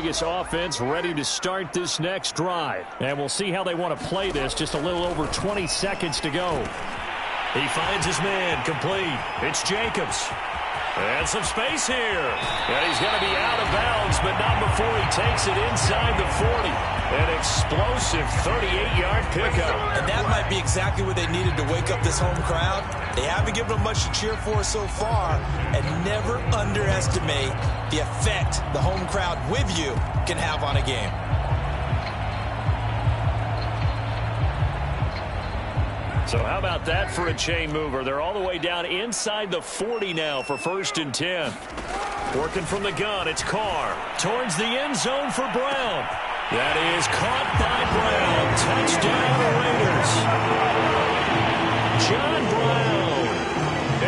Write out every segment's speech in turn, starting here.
Vegas offense ready to start this next drive. And we'll see how they want to play this. Just a little over 20 seconds to go. He finds his man complete. It's Jacobs. And some space here. And he's going to be out of bounds, but not before he takes it inside the 40. An explosive 38-yard pickup. And that might be exactly what they needed to wake up this home crowd. They haven't given them much to cheer for so far. And never underestimate the effect the home crowd with you can have on a game. So how about that for a chain mover? They're all the way down inside the 40 now for 1st and 10. Working from the gun, it's Carr. Towards the end zone for Brown. That is caught by Brown. Touchdown, Raiders. John Brown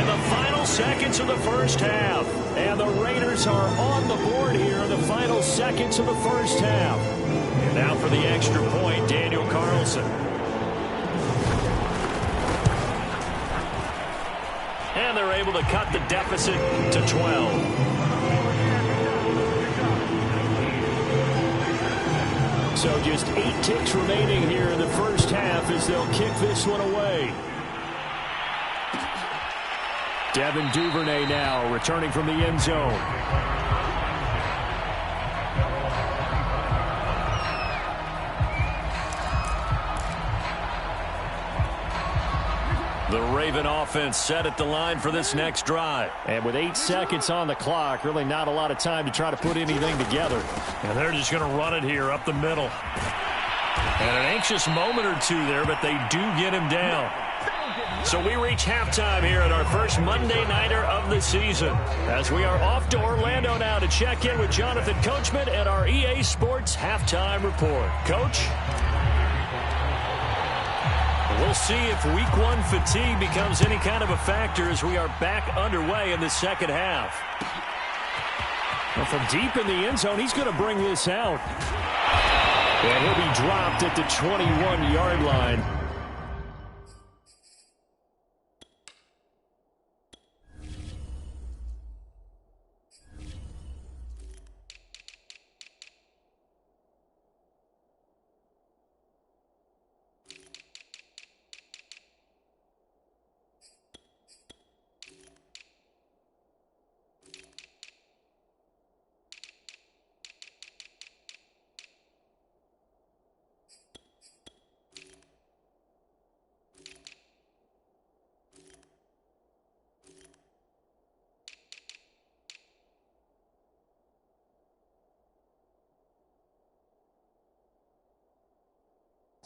in the final seconds of the first half. And the Raiders are on the board here in the final seconds of the first half. And now for the extra point, Daniel Carlson. And they're able to cut the deficit to 12. So just 8 ticks remaining here in the first half as they'll kick this one away. Devin Duvernay now returning from the end zone. The Raven offense set at the line for this next drive. And with 8 seconds on the clock, really not a lot of time to try to put anything together. And they're just going to run it here up the middle. And an anxious moment or two there, but they do get him down. So we reach halftime here at our first Monday Nighter of the season. As we are off to Orlando now to check in with Jonathan Coachman at our EA Sports Halftime Report. Coach? We'll see if Week 1 fatigue becomes any kind of a factor as we are back underway in the second half. And from deep in the end zone, he's going to bring this out. And he'll be dropped at the 21-yard line.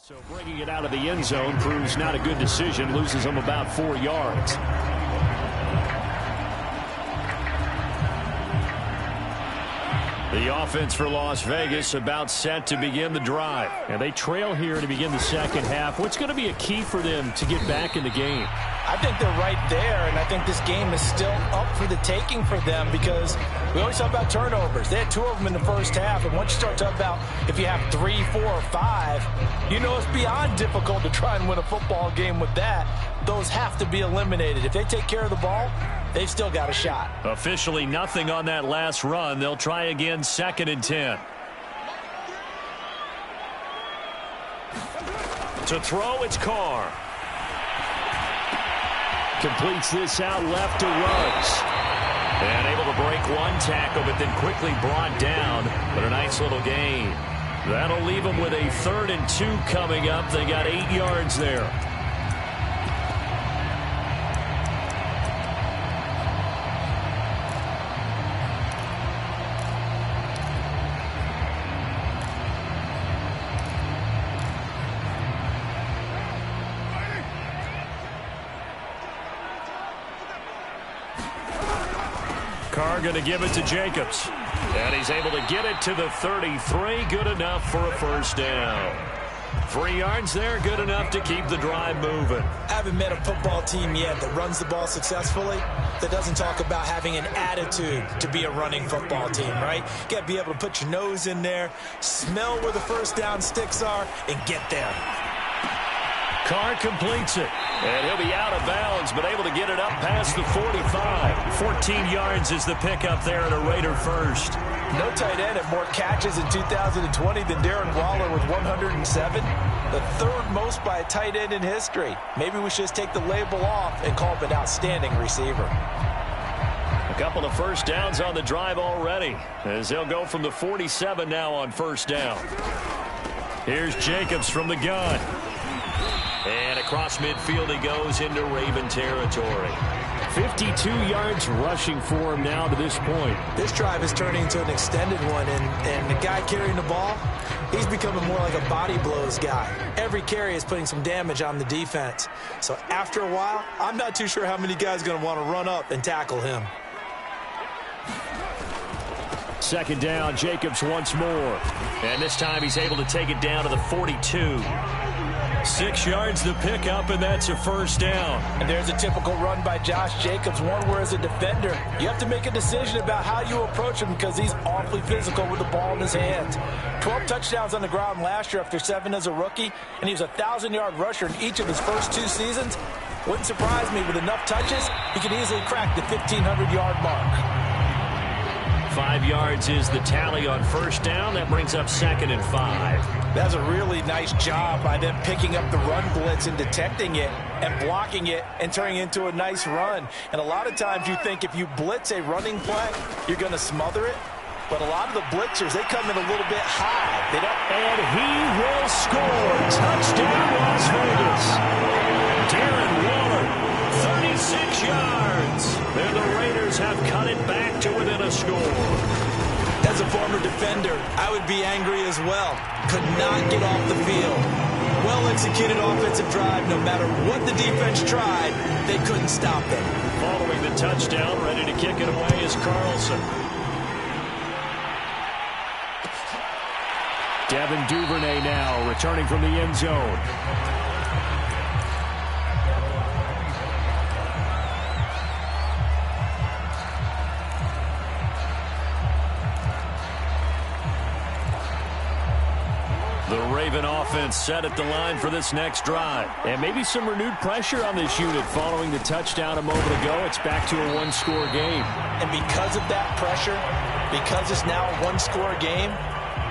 So bringing it out of the end zone proves not a good decision. Loses them about 4 yards. The offense for Las Vegas about set to begin the drive. And they trail here to begin the second half. What's going to be a key for them to get back in the game? I think they're right there, and I think this game is still up for the taking for them because we always talk about turnovers. They had 2 of them in the first half, and once you start talking about if you have 3, 4, or 5, you know it's beyond difficult to try and win a football game with that. Those have to be eliminated. If they take care of the ball, they've still got a shot. Officially nothing on that last run. They'll try again 2nd and 10. To throw, it's Carr. Completes this out left to Ruggs. And able to break 1 tackle, but then quickly brought down. But a nice little gain. That'll leave them with a 3rd and 2 coming up. They got 8 yards there. Carr going to give it to Jacobs. And he's able to get it to the 33. Good enough for a first down. 3 yards there, good enough to keep the drive moving. I haven't met a football team yet that runs the ball successfully that doesn't talk about having an attitude to be a running football team, right? You got to be able to put your nose in there, smell where the first down sticks are, and get there. Carr completes it. And he'll be out of bounds, but able to get it up past the 45. 14 yards is the pickup there at a Raider first. No tight end had more catches in 2020 than Darren Waller with 107. The third most by a tight end in history. Maybe we should just take the label off and call him an outstanding receiver. A couple of first downs on the drive already, as they'll go from the 47 now on first down. Here's Jacobs from the gun. And across midfield he goes into Raven territory. 52 yards rushing for him now to this point. This drive is turning into an extended one, and the guy carrying the ball, he's becoming more like a body blows guy. Every carry is putting some damage on the defense. So after a while, I'm not too sure how many guys are going to want to run up and tackle him. Second down, Jacobs once more. And this time he's able to take it down to the 42. 6 yards to pick up, and that's a first down. And there's a typical run by Josh Jacobs, one where as a defender, you have to make a decision about how you approach him because he's awfully physical with the ball in his hands. 12 touchdowns on the ground last year after 7 as a rookie, and he was a 1,000-yard rusher in each of his first 2 seasons. Wouldn't surprise me with enough touches, he could easily crack the 1,500-yard mark. 5 yards is the tally on first down. That brings up 2nd and 5. That's a really nice job by them picking up the run blitz and detecting it and blocking it and turning it into a nice run. And a lot of times you think if you blitz a running play, you're going to smother it. But a lot of the blitzers, they come in a little bit high. They don't. And he will score. Touchdown, Las Vegas. Darren Waller, 36 yards. And the Raiders have cut it back to within a score. As a former defender, I would be angry as well. Could not get off the field. Well-executed offensive drive. No matter what the defense tried, they couldn't stop them. Following the touchdown, ready to kick it away is Carlson. Devin Duvernay now returning from the end zone. The Raven offense set at the line for this next drive. And maybe some renewed pressure on this unit following the touchdown a moment ago. It's back to a one-score game. And because of that pressure, because it's now a one-score game,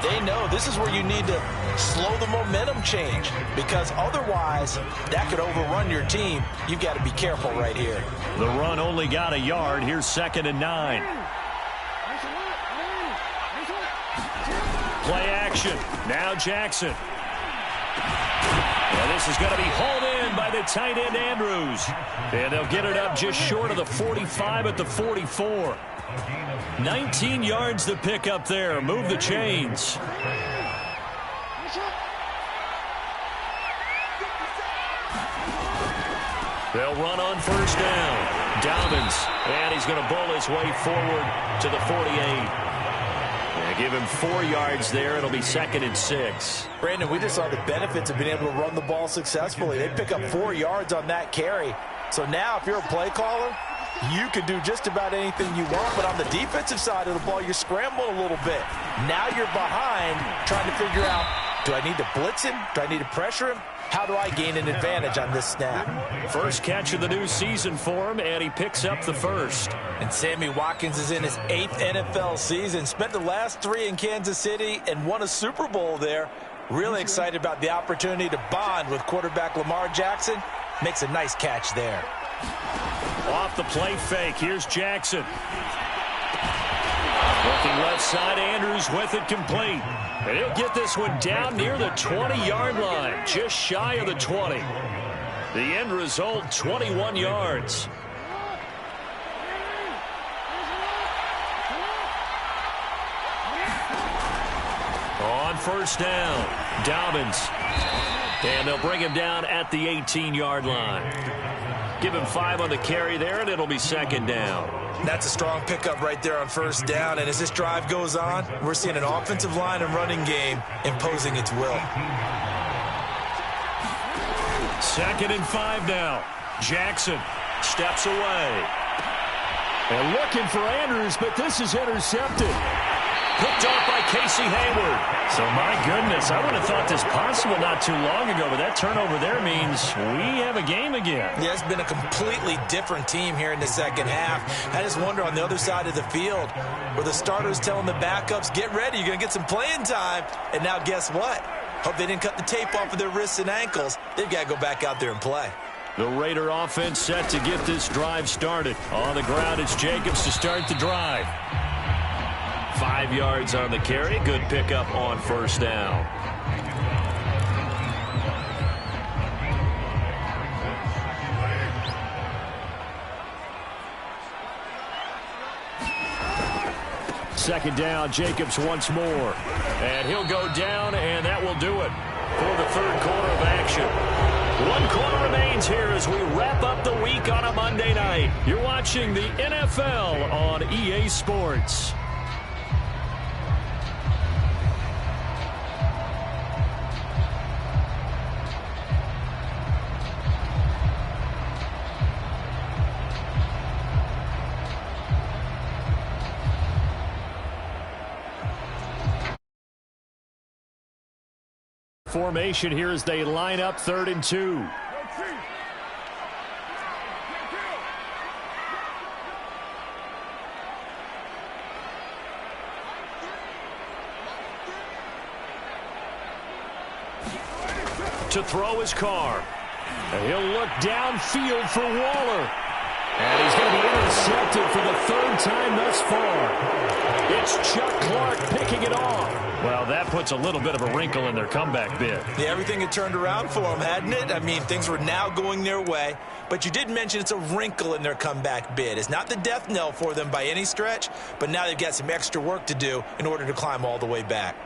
they know this is where you need to slow the momentum change. Because otherwise, that could overrun your team. You've got to be careful right here. The run only got a yard. Here's 2nd and 9. Play action. Now Jackson. Well, this is going to be hauled in by the tight end Andrews. And they'll get it up just short of the 45 at the 44. 19 yards to pick up there. Move the chains. They'll run on first down. Dobbins. And he's going to bowl his way forward to the 48. Give him 4 yards there. It'll be 2nd and 6. Brandon, we just saw the benefits of being able to run the ball successfully. They pick up 4 yards on that carry. So now if you're a play caller, you can do just about anything you want. But on the defensive side of the ball, you're scrambling a little bit. Now you're behind trying to figure out, do I need to blitz him? Do I need to pressure him? How do I gain an advantage on this snap? First catch of the new season for him, and he picks up the first. And Sammy Watkins is in his 8th NFL season. Spent the last 3 in Kansas City and won a Super Bowl there. Really excited about the opportunity to bond with quarterback Lamar Jackson. Makes a nice catch there. Off the play fake, here's Jackson. Looking left side, Andrews with it complete. And he'll get this one down near the 20-yard line, just shy of the 20. The end result, 21 yards. On first down, Dobbins. And they'll bring him down at the 18-yard line. Give him 5 on the carry there, and it'll be 2nd down. That's a strong pickup right there on first down. And as this drive goes on, we're seeing an offensive line and running game imposing its will. 2nd and 5 now. Jackson steps away. And looking for Andrews, but this is intercepted. Picked off by Casey Hayward. So, my goodness, I would have thought this possible not too long ago, but that turnover there means we have a game again. Yeah, it's been a completely different team here in the second half. I just wonder on the other side of the field where the starters telling the backups, get ready, you're going to get some playing time. And now guess what? Hope they didn't cut the tape off of their wrists and ankles. They've got to go back out there and play. The Raider offense set to get this drive started. On the ground, it's Jacobs to start the drive. 5 yards on the carry. Good pickup on first down. Second down, Jacobs once more. And he'll go down, and that will do it for the third quarter of action. 1 quarter remains here as we wrap up the week on a Monday night. You're watching the NFL on EA Sports. Formation here as they line up 3rd and 2. To throw his car. And he'll look downfield for Waller. And he's going to be intercepted for the 3rd time thus far. It's Chuck Clark picking it off. Well, that puts a little bit of a wrinkle in their comeback bid. Yeah, everything had turned around for them, hadn't it? I mean, things were now going their way. But you did mention it's a wrinkle in their comeback bid. It's not the death knell for them by any stretch, but now they've got some extra work to do in order to climb all the way back.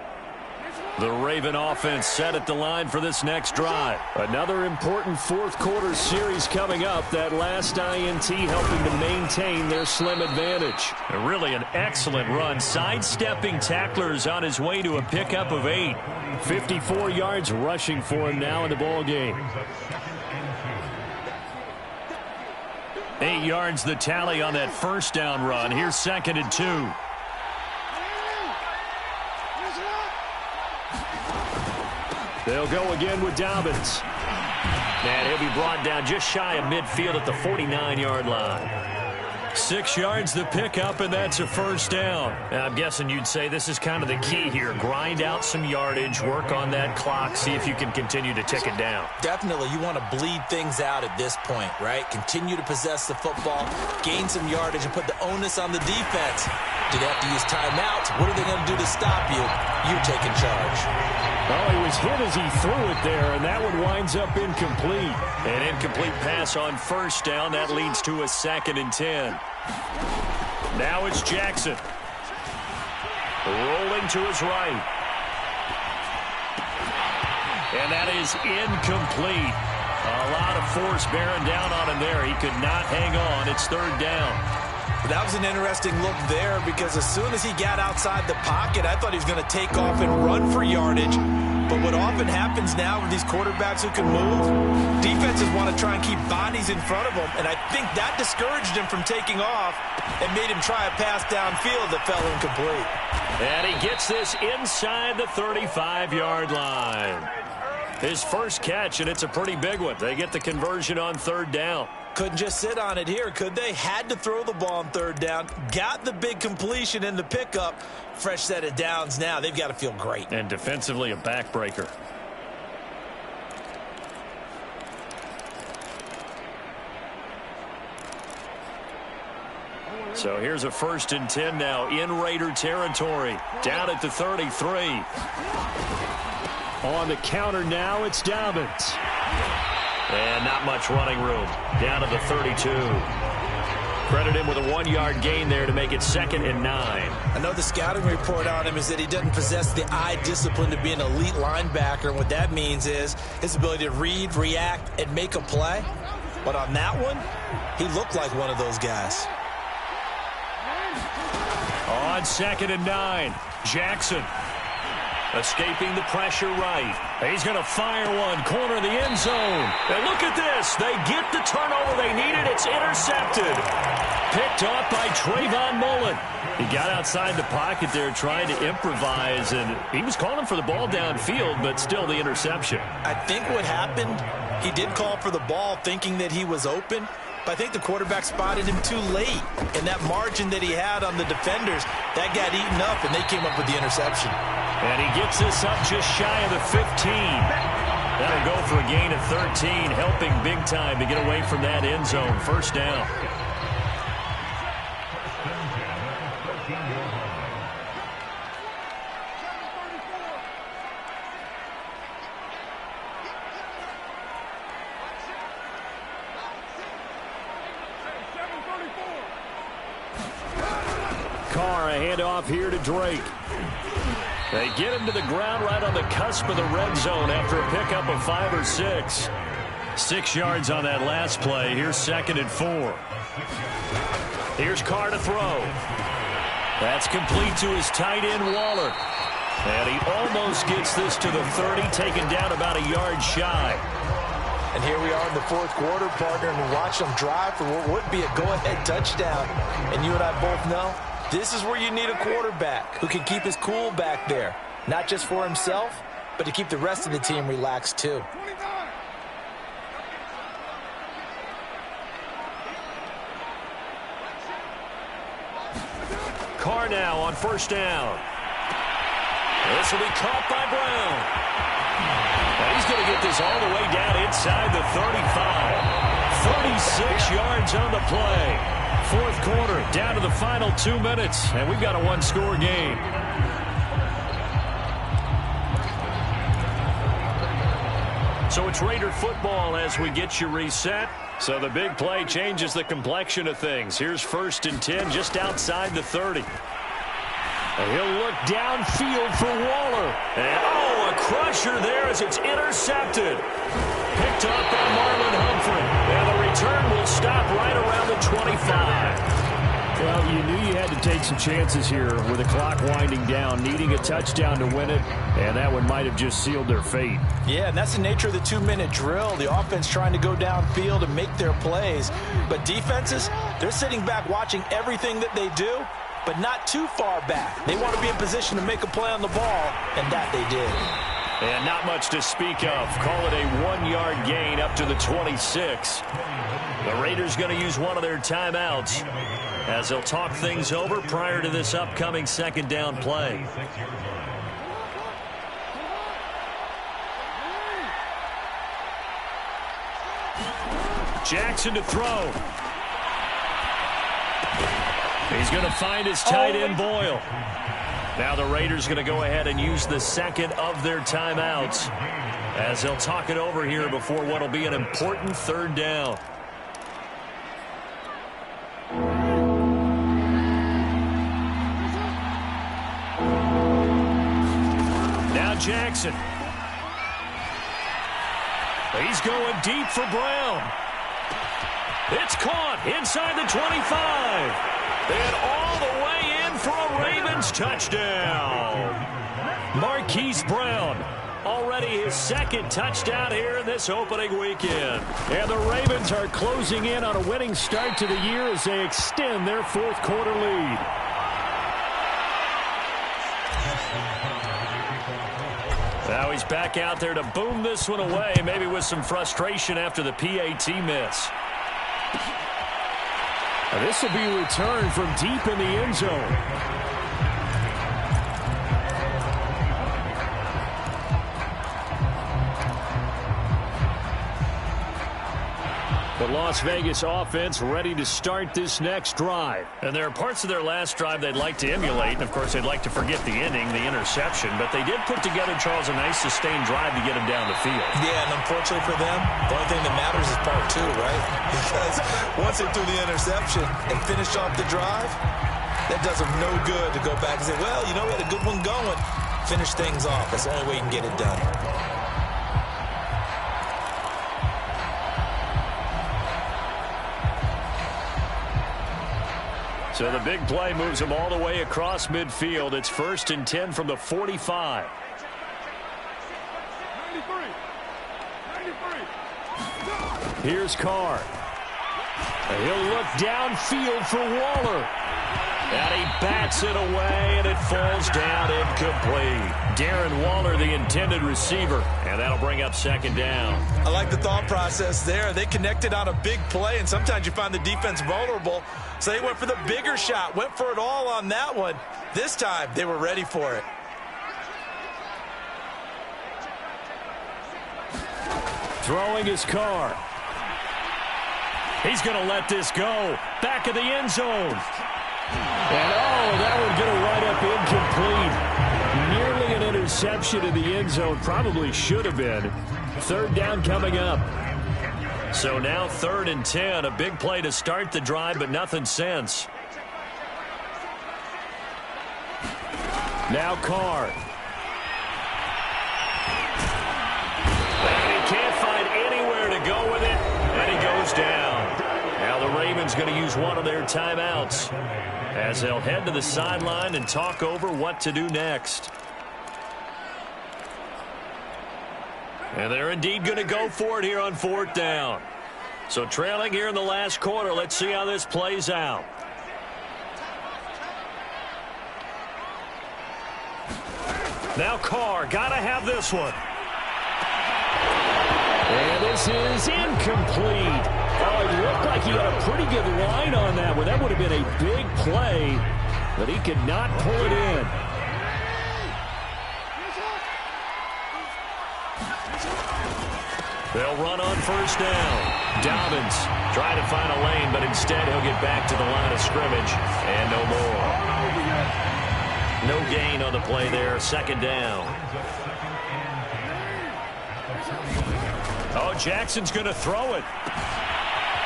The Raven offense set at the line for this next drive. Another important 4th quarter series coming up. That last INT helping to maintain their slim advantage. Really an excellent run. Sidestepping tacklers on his way to a pickup of 8. 54 yards rushing for him now in the ball game. 8 yards the tally on that first down run. Here's 2nd and 2. They'll go again with Dobbins. And he'll be brought down just shy of midfield at the 49-yard line. 6 yards the pickup, and that's a first down. Now, I'm guessing you'd say this is kind of the key here. Grind out some yardage, work on that clock, see if you can continue to tick it down. Definitely. You want to bleed things out at this point, right? Continue to possess the football, gain some yardage, and put the onus on the defense. Do they have to use timeouts? What are they going to do to stop you? You're taking charge. Oh, he was hit as he threw it there, and that one winds up incomplete. An incomplete pass on first down. That leads to a 2nd and 10. Now it's Jackson. Rolling to his right. And that is incomplete. A lot of force bearing down on him there. He could not hang on. It's 3rd down. That was an interesting look there because as soon as he got outside the pocket, I thought he was going to take off and run for yardage. But what often happens now with these quarterbacks who can move, defenses want to try and keep bodies in front of them. And I think that discouraged him from taking off and made him try a pass downfield that fell incomplete. And he gets this inside the 35-yard line. His first catch, and it's a pretty big one. They get the conversion on 3rd down. Couldn't just sit on it here, could they? Had to throw the ball on 3rd down. Got the big completion in the pickup. Fresh set of downs now. They've got to feel great. And defensively a backbreaker. So here's a 1st and 10 now in Raider territory. Down at the 33. On the counter now, it's Dobbins. And not much running room. Down to the 32. Credit him with a 1-yard gain there to make it 2nd and 9. I know the scouting report on him is that he doesn't possess the eye discipline to be an elite linebacker. And what that means is his ability to read, react, and make a play. But on that one, he looked like one of those guys. On 2nd and 9, Jackson. Escaping the pressure right. He's going to fire one. Corner of the end zone. And look at this. They get the turnover they needed. It's intercepted. Picked off by Trayvon Mullen. He got outside the pocket there trying to improvise, and he was calling for the ball downfield, but still the interception. I think what happened, he did call for the ball thinking that he was open, but I think the quarterback spotted him too late. And that margin that he had on the defenders, that got eaten up, and they came up with the interception. And he gets this up just shy of the 15. That'll go for a gain of 13, helping big time to get away from that end zone. First down. Carr, a handoff here to Drake. They get him to the ground right on the cusp of the red zone after a pickup of 5 or 6. 6 yards on that last play. Here's 2nd and 4. Here's Carr to throw. That's complete to his tight end, Waller. And he almost gets this to the 30, taken down about a yard shy. And here we are in the 4th quarter, partner, and watch them drive for what would be a go-ahead touchdown. And you and I both know, this is where you need a quarterback who can keep his cool back there. Not just for himself, but to keep the rest of the team relaxed too. Carr now on first down. This will be caught by Brown. And he's going to get this all the way down inside the 35. 36 yards on the play. 4th quarter, down to the final 2 minutes, and we've got a 1-score game. So it's Raider football as we get you reset. So the big play changes the complexion of things. Here's 1st and 10 just outside the 30. And he'll look downfield for Waller. And, oh, a crusher there as it's intercepted. Picked up by Marlon Humphrey. And the return will stop right around the 25. Well, you knew you had to take some chances here with the clock winding down, needing a touchdown to win it, and that one might have just sealed their fate. Yeah, and that's the nature of the 2-minute drill. The offense trying to go downfield and make their plays. But defenses, they're sitting back watching everything that they do, but not too far back. They want to be in position to make a play on the ball, and that they did. And not much to speak of. Call it a 1-yard gain up to the 26. The Raiders going to use one of their timeouts as they'll talk things over prior to this upcoming 2nd down play. Jackson to throw. He's going to find his tight end, Boyle. Now the Raiders going to go ahead and use the 2nd of their timeouts as they'll talk it over here before what will be an important 3rd down. Now Jackson. He's going deep for Brown. It's caught inside the 25. And all the way in for a Ravens touchdown. Marquise Brown, already his 2nd touchdown here in this opening weekend. And the Ravens are closing in on a winning start to the year as they extend their 4th quarter lead. Now he's back out there to boom this one away, maybe with some frustration after the PAT miss. This will be returned from deep in the end zone. The Las Vegas offense ready to start this next drive. And there are parts of their last drive they'd like to emulate. And, of course, they'd like to forget the inning, the interception. But they did put together, Charles, a nice sustained drive to get them down the field. Yeah, and unfortunately for them, the only thing that matters is part 2, right? Because once they threw the interception and finished off the drive, that does them no good to go back and say, well, you know, we had a good one going. Finish things off. That's the only way you can get it done. So the big play moves them all the way across midfield. It's 1st and 10 from the 45. Here's Carr. He'll look downfield for Waller. And he bats it away, and it falls down incomplete. Darren Waller, the intended receiver, and that'll bring up second down. I like the thought process there. They connected on a big play, and sometimes you find the defense vulnerable. So they went for the bigger shot, went for it all on that one. This time, they were ready for it. Throwing his Carr. He's going to let this go. Back of the end zone. And, that would get a write-up incomplete. Nearly an interception in the end zone. Probably should have been. Third down coming up. So now 3rd and 10. A big play to start the drive, but nothing since. Now Carr. And he can't find anywhere to go with it. And he goes down. Now the Ravens going to use one of their timeouts as they'll head to the sideline and talk over what to do next. And they're indeed going to go for it here on 4th down. So trailing here in the last quarter. Let's see how this plays out. Now Carr, got to have this one. And this is incomplete. Oh, it looked like he had a pretty good line on that one. That would have been a big play, but he could not pull it in. They'll run on 1st down. Dobbins trying to find a lane, but instead he'll get back to the line of scrimmage, and no more. No gain on the play there. 2nd down. Oh, Jackson's going to throw it.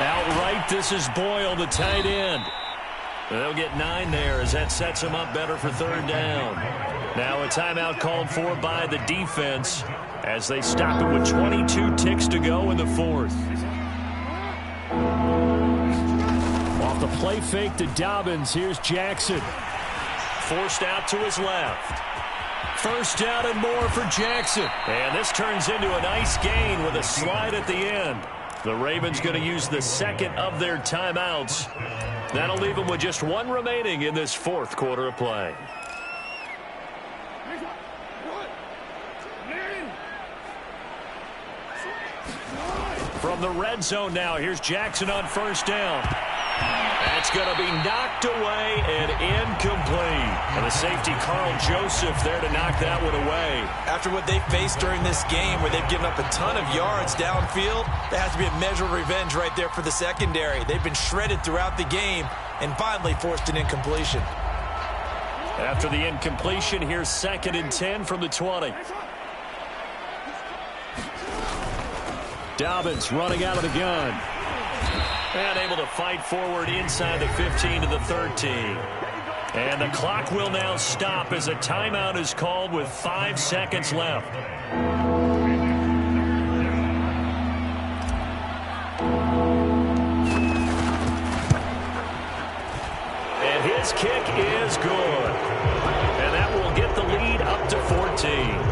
Outright, this is Boyle, the tight end. They'll get 9 there as that sets them up better for 3rd down. Now a timeout called for by the defense as they stop it with 22 ticks to go in the 4th. Off the play fake to Dobbins, here's Jackson. Forced out to his left. 1st down and more for Jackson. And this turns into a nice gain with a slide at the end. The Ravens going to use the 2nd of their timeouts. That'll leave them with just 1 remaining in this 4th quarter of play. From the red zone now, here's Jackson on 1st down. That's going to be knocked away and incomplete. And the safety, Carl Joseph, there to knock that one away. After what they faced during this game where they've given up a ton of yards downfield, there has to be a measure of revenge right there for the secondary. They've been shredded throughout the game and finally forced an incompletion. After the incompletion, here's 2nd and 10 from the 20. Dobbins running out of the gun. And able to fight forward inside the 15 to the 13. And the clock will now stop as a timeout is called with 5 seconds left. And his kick is good. And that will get the lead up to 14.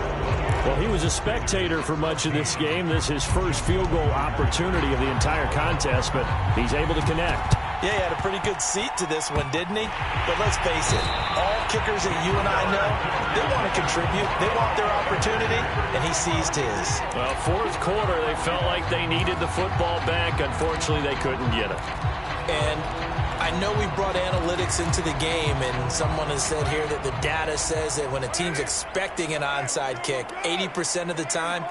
Well, he was a spectator for much of this game. This is his first field goal opportunity of the entire contest, but he's able to connect. Yeah, he had a pretty good seat to this one, didn't he? But let's face it, all kickers that you and I know, they want to contribute. They want their opportunity, and he seized his. Well, 4th quarter, they felt like they needed the football back. Unfortunately, they couldn't get it. And I know we brought analytics into the game, and someone has said here that the data says that when a team's expecting an onside kick, 80% of the time,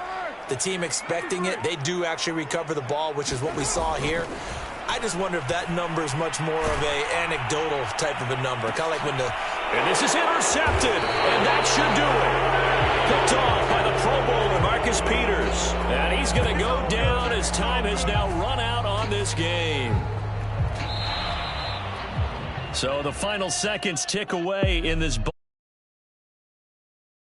the team expecting it, they do actually recover the ball, which is what we saw here. I just wonder if that number is much more of a anecdotal type of a number. Kind of like when the... And this is intercepted, and that should do it. Picked off by the Pro Bowler, Marcus Peters. And he's going to go down as time has now run out on this game. So the final seconds tick away in this